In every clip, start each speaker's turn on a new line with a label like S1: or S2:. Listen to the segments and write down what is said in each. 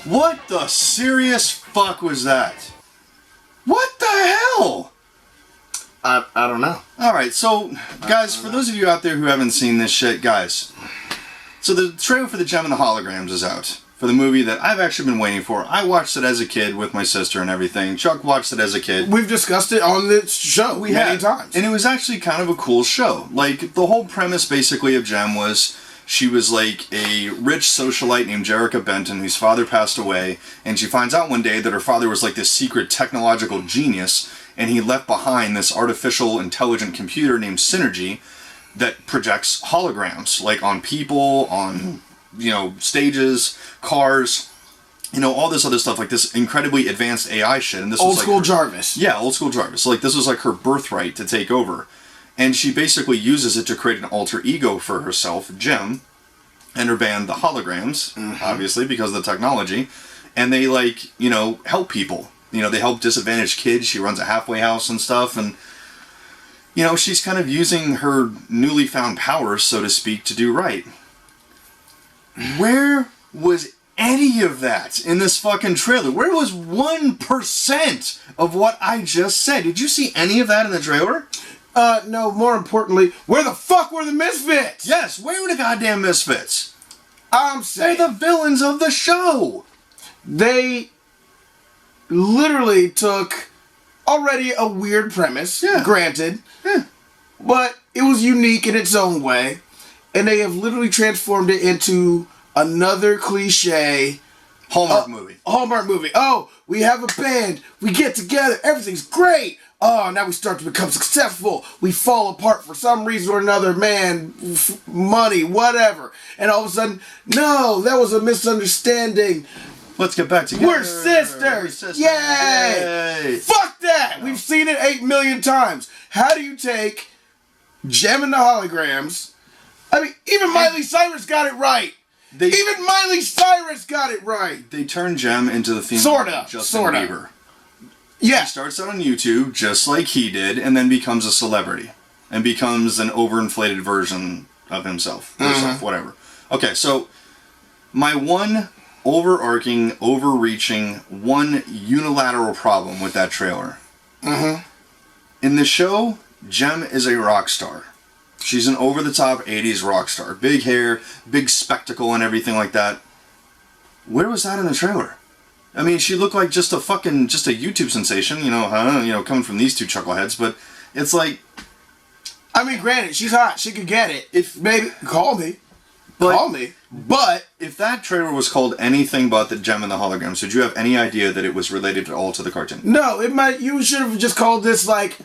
S1: What the serious fuck was that? What the hell?
S2: I don't know.
S1: Alright, so, guys, for those of you out there who haven't seen this shit, guys, so the trailer for the Jem and the Holograms is out. For the movie that I've actually been waiting for. I watched it as a kid with my sister and everything. Chuck watched it as a kid.
S2: We've discussed it on this show many times.
S1: And it was actually kind of a cool show. Like, the whole premise basically of Jem was she was like a rich socialite named Jerrica Benton whose father passed away, and she finds out one day that her father was like this secret technological genius, and he left behind this artificial intelligent computer named Synergy that projects holograms, like on people, on, you know, stages, cars, you know, all this other stuff, like this incredibly advanced AI shit. And this
S2: old
S1: was like
S2: school Jarvis.
S1: Yeah, old school Jarvis. So, like, this was like her birthright to take over. And she basically uses it to create an alter ego for herself, Jem, and her band, the Holograms, obviously, because of the technology. And they, like, you know, help people. You know, they help disadvantaged kids. She runs a halfway house and stuff. And, you know, she's kind of using her newly found powers, so to speak, to do right. Where was any of that in this fucking trailer? Where was 1% of what I just said? Did you see any of that in the trailer?
S2: No, more importantly, where the fuck were the Misfits?
S1: Yes, where were the goddamn Misfits?
S2: I'm saying.
S1: They're the villains of the show.
S2: They literally took already a weird premise, granted, but it was unique in its own way, and they have literally transformed it into another cliche
S1: Hallmark movie.
S2: Hallmark movie. Oh, we have a band. We get together. Everything's great. Oh, now we start to become successful. We fall apart for some reason or another. Man, money, whatever. And all of a sudden, no, that was a misunderstanding.
S1: Let's get back together.
S2: We're sisters. Yay! Fuck that. We've seen it 8 million times. How do you take Jem and the Holograms? I mean, even Miley Cyrus got it right. Even Miley Cyrus got it right.
S1: They turned Jem into the theme of Justin Bieber.
S2: Yeah.
S1: She starts out on YouTube just like he did, and then becomes a celebrity. And becomes an overinflated version of himself. Herself, whatever. Okay, so my one overarching, overreaching, one unilateral problem with that trailer. In the show, Jem is a rock star. She's an over-the-top 80s rock star. Big hair, big spectacle and everything like that. Where was that in the trailer? I mean, she looked like just a YouTube sensation, you know, coming from these two chuckleheads, but it's like...
S2: I mean, granted, she's hot. She could get it. If maybe... Call me. But
S1: if that trailer was called anything but the Jem and the Holograms, did you have any idea that it was related at all to the cartoon?
S2: No, it might... You should have just called this, like,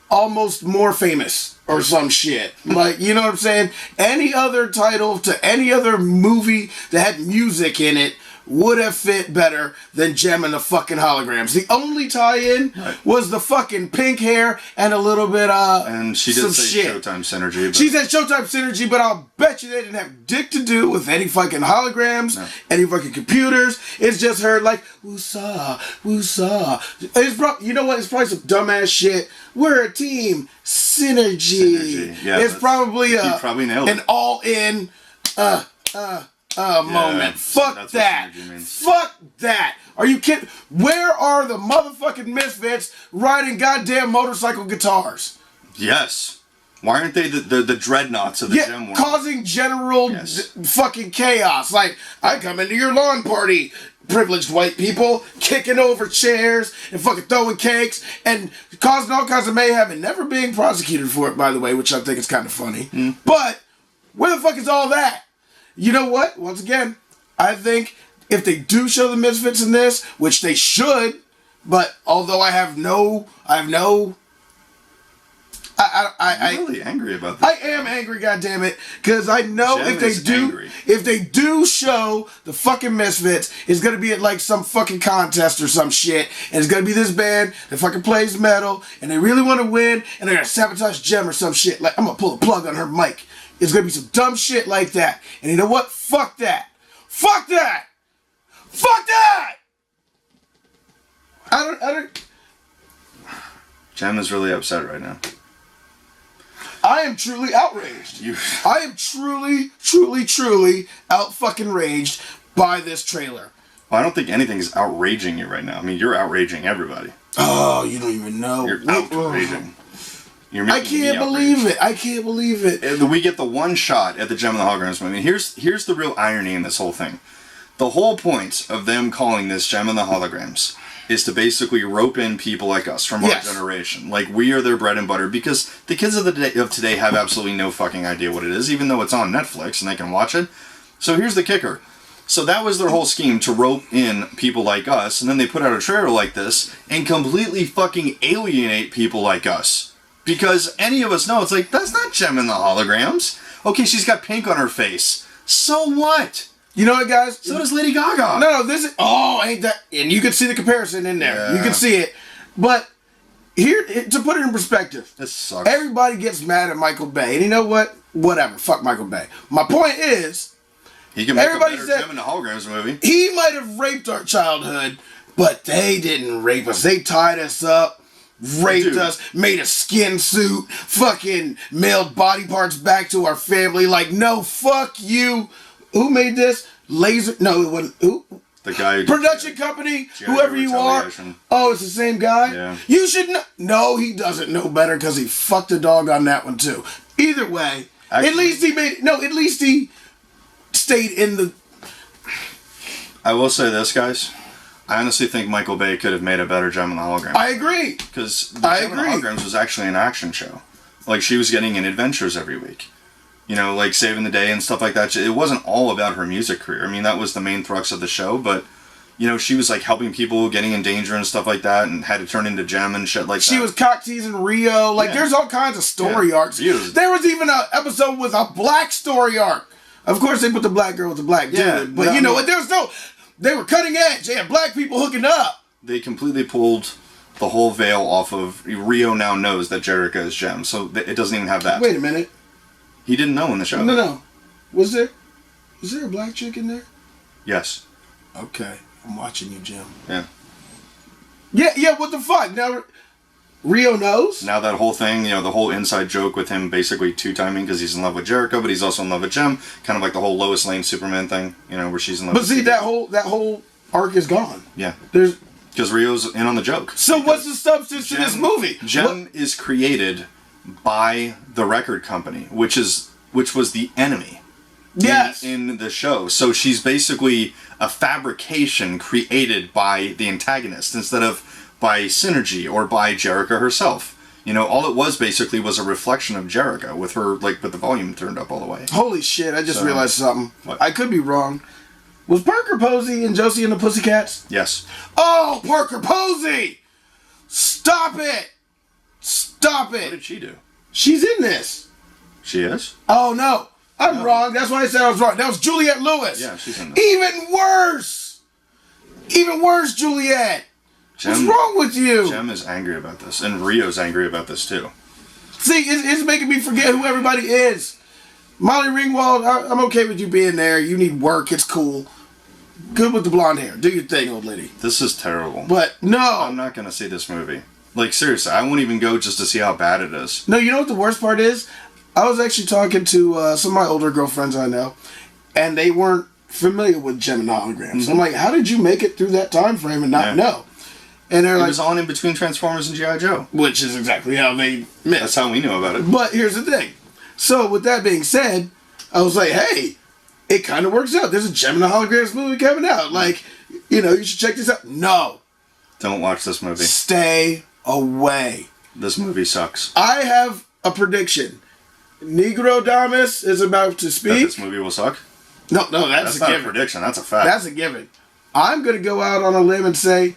S2: almost more famous or some shit. Like, you know what I'm saying? Any other title to any other movie that had music in it would have fit better than Jem and the fucking Holograms. The only tie-in was the fucking pink hair and a little bit
S1: and she did
S2: some
S1: say
S2: shit.
S1: Showtime Synergy. But...
S2: She said Showtime Synergy, but I'll bet you they didn't have dick to do with any fucking holograms, any fucking computers. It's just her like, woosah, woosah. You know what? It's probably some dumbass shit. We're a team. Synergy.
S1: Yeah,
S2: it's probably
S1: probably nailed
S2: an all-in moment. Fuck that. Fuck that. Are you kidding? Where are the motherfucking Misfits riding goddamn motorcycle guitars?
S1: Yes. Why aren't they the dreadnoughts of the Jem world?
S2: Causing general fucking chaos. Like, I come into your lawn party, privileged white people, kicking over chairs and fucking throwing cakes and causing all kinds of mayhem and never being prosecuted for it, by the way, which I think is kind of funny. But where the fuck is all that? You know what? Once again, I think if they do show the Misfits in this, which they should, but although I'm
S1: really angry about this.
S2: I am angry, goddammit, because I know if they do show the fucking Misfits, it's gonna be at like some fucking contest or some shit, and it's gonna be this band that fucking plays metal, and they really want to win, and they're gonna sabotage Jem or some shit. Like, I'm gonna pull a plug on her mic. It's gonna be some dumb shit like that. And you know what? Fuck that. Fuck that! Fuck that! I don't...
S1: Jem is really upset right now.
S2: I am truly outraged. I am truly out fucking raged by this trailer.
S1: Well, I don't think anything's outraging you right now. I mean, you're outraging everybody.
S2: Oh, you don't even know.
S1: You're outraging.
S2: I can't believe it. I can't believe it.
S1: We get the one shot at the Jem and the Holograms movie. Here's the real irony in this whole thing. The whole point of them calling this Jem and the Holograms is to basically rope in people like us from our generation. Like, we are their bread and butter, because the kids of today have absolutely no fucking idea what it is, even though it's on Netflix and they can watch it. So here's the kicker. So that was their whole scheme, to rope in people like us, and then they put out a trailer like this and completely fucking alienate people like us. Because any of us know, it's like, that's not Jem and the Holograms. Okay, she's got pink on her face. So what?
S2: You know what, guys?
S1: So does Lady Gaga.
S2: No, this is... Oh, ain't that... And you can see the comparison in there. Yeah. You can see it. But here, to put it in perspective...
S1: This sucks.
S2: Everybody gets mad at Michael Bay. And you know what? Whatever. Fuck Michael Bay. My point is...
S1: He can make a better Jem and the Holograms movie.
S2: He might have raped our childhood, but they didn't rape us. They tied us up, raped us, made a skin suit, fucking mailed body parts back to our family. Like, no, fuck you. Who made this? Laser? No, it wasn't. Who?
S1: The guy.
S2: Production company, whoever you are. Oh, it's the same guy?
S1: Yeah.
S2: You should know. No, he doesn't know better because he fucked a dog on that one too. Either way, actually, at least he made. No, at least he stayed in the...
S1: I will say this, guys. I honestly think Michael Bay could have made a better Jem and the Holograms.
S2: I agree.
S1: Because the Jem and the Holograms was actually an action show. Like, she was getting in adventures every week. You know, like saving the day and stuff like that. It wasn't all about her music career. I mean, that was the main crux of the show, but, you know, she was like helping people getting in danger and stuff like that, and had to turn into Jem and shit like that.
S2: She was cock teasing Rio. Like, there's all kinds of story arcs. There was even an episode with a black story arc. Of course, they put the black girl with the black dude, but you know what? They were cutting edge. They had black people hooking up.
S1: They completely pulled the whole veil off of... Rio now knows that Jerica is Jem, so it doesn't even have that.
S2: Wait a minute.
S1: He didn't know in the show.
S2: No. Was there a black chick in there?
S1: Yes.
S2: Okay. I'm watching you, Jim.
S1: Yeah.
S2: Yeah, what the fuck? Now, Rio knows?
S1: Now that whole thing, you know, the whole inside joke with him basically two-timing because he's in love with Jerica, but he's also in love with Jem. Kind of like the whole Lois Lane Superman thing, you know, where she's in love with...
S2: But see, that whole arc is gone.
S1: Yeah. Because Rio's in on the joke.
S2: So what's the substance to this movie?
S1: Jem is created by the record company, which was the enemy.
S2: Yes.
S1: In the show. So she's basically a fabrication created by the antagonist instead of by Synergy or by Jerica herself. You know, all it was basically was a reflection of Jerica with her, like, with the volume turned up all the way.
S2: Holy shit, I just realized something. What? I could be wrong. Was Parker Posey in Josie and the Pussycats?
S1: Yes.
S2: Oh, Parker Posey! Stop it! Stop it!
S1: What did she do?
S2: She's in this.
S1: She is?
S2: Oh, no. I'm wrong. That's why I said I was wrong. That was Juliette Lewis.
S1: Yeah, she's in this.
S2: Even worse! Even worse, Juliette! What's wrong with you?
S1: Jem is angry about this, and Rio's angry about this too.
S2: See, it's making me forget who everybody is. Molly Ringwald, I'm okay with you being there. You need work. It's cool. Good with the blonde hair. Do your thing, old lady.
S1: This is terrible.
S2: But no.
S1: I'm not going to see this movie. Like, seriously, I won't even go just to see how bad it is.
S2: No, you know what the worst part is? I was actually talking to some of my older girlfriends I know, and they weren't familiar with Jem and the Holograms. Mm-hmm. I'm like, how did you make it through that time frame and not know? And they're like,
S1: it was on in between Transformers and G.I. Joe.
S2: Which is exactly how they met.
S1: That's how we knew about it.
S2: But here's the thing. So with that being said, I was like, hey, it kind of works out. There's a Jem and the Holograms movie coming out. Like, you know, you should check this out. No.
S1: Don't watch this movie.
S2: Stay away.
S1: This movie sucks.
S2: I have a prediction. Negro Damas is about to speak.
S1: That this movie will suck?
S2: No, that's
S1: not a prediction. That's a fact.
S2: That's a given. I'm going to go out on a limb and say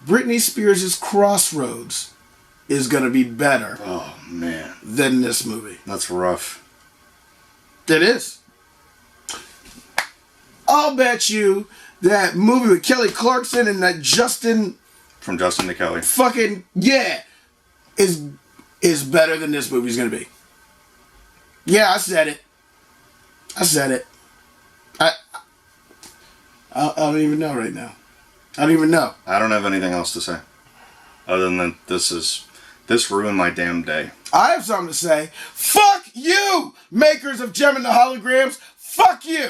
S2: Britney Spears' Crossroads is going to be better than this movie.
S1: That's rough.
S2: It is. I'll bet you that movie with Kelly Clarkson and that Justin...
S1: From Justin to Kelly.
S2: Fucking, is better than this movie's going to be. Yeah, I said it. I don't even know right now. I don't even know.
S1: I don't have anything else to say. Other than that, this ruined my damn day.
S2: I have something to say. Fuck you, makers of Jem and the Holograms. Fuck you.